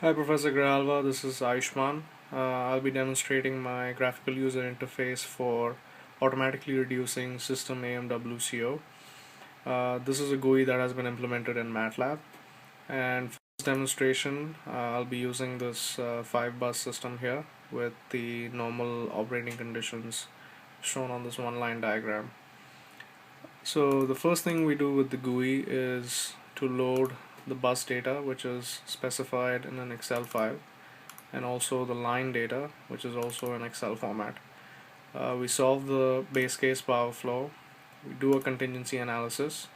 Hi Professor Grijalva, this is Ayushman. I'll be demonstrating my graphical user interface for automatically reducing system AMWCO. This is a GUI that has been implemented in Matlab, and for this demonstration I'll be using this 5-bus system here with the normal operating conditions shown on this one-line diagram. So the first thing we do with the GUI is to load the bus data, which is specified in an Excel file, and also the line data, which is also in Excel format. We solve the base case power flow, we do a contingency analysis,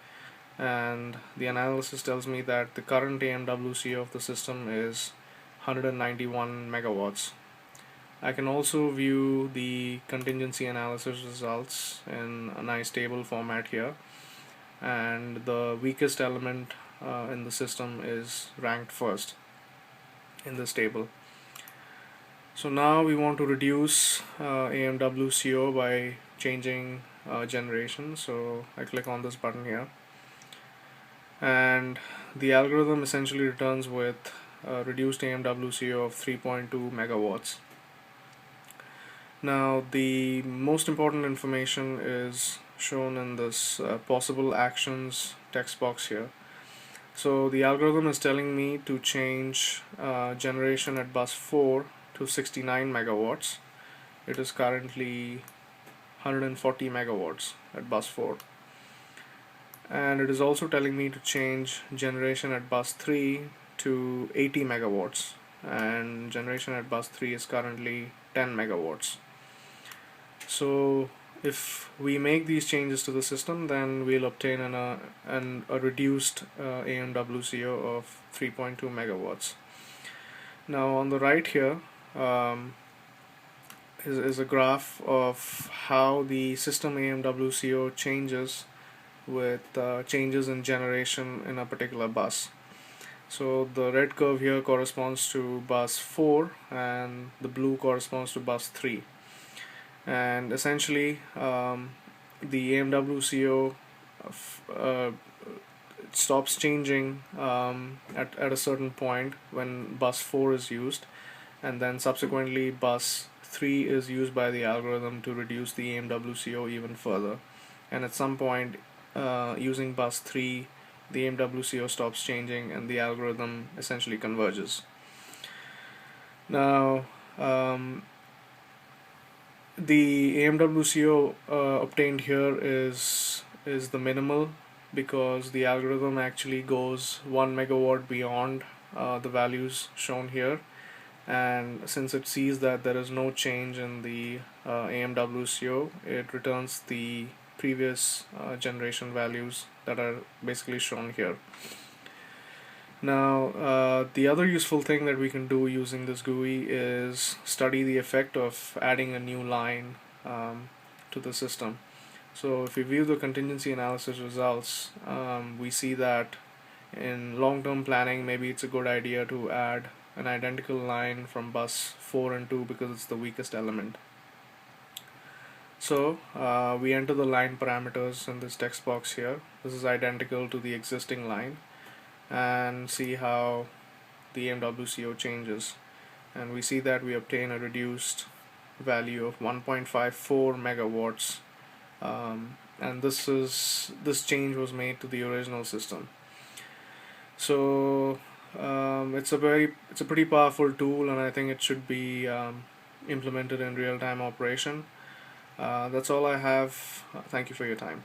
and the analysis tells me that the current AMWC of the system is 191 megawatts. I can also view the contingency analysis results in a nice table format here, and the weakest element in the system is ranked first in this table. So now we want to reduce AMWCO by changing generation. So I click on this button here, and the algorithm essentially returns with reduced AMWCO of 3.2 megawatts. Now the most important information is shown in this possible actions text box here. So the algorithm is telling me to change generation at bus 4 to 69 megawatts. It is currently 140 megawatts at bus 4. And it is also telling me to change generation at bus 3 to 80 megawatts, and generation at bus 3 is currently 10 megawatts. So if we make these changes to the system, then we'll obtain a reduced AMWCO of 3.2 megawatts. Now on the right here is a graph of how the system AMWCO changes with changes in generation in a particular bus. So the red curve here corresponds to bus 4 and the blue corresponds to bus 3. And essentially the AMWCO stops changing at a certain point when bus 4 is used, and then subsequently bus 3 is used by the algorithm to reduce the AMWCO even further, and at some point using bus 3 the AMWCO stops changing and the algorithm essentially converges. Now the AMWCO obtained here is the minimal, because the algorithm actually goes 1 megawatt beyond the values shown here, and since it sees that there is no change in the AMWCO, it returns the previous generation values that are basically shown here. Now the other useful thing that we can do using this GUI is study the effect of adding a new line to the system. So if we view the contingency analysis results, we see that in long-term planning maybe it's a good idea to add an identical line from bus 4 and 2 because it's the weakest element. So we enter the line parameters in this text box here. This is identical to the existing line, and see how the AMWCO changes, and we see that we obtain a reduced value of 1.54 megawatts, and this change was made to the original system. So it's a pretty powerful tool, and I think it should be implemented in real-time operation. That's all I have. Thank you for your time.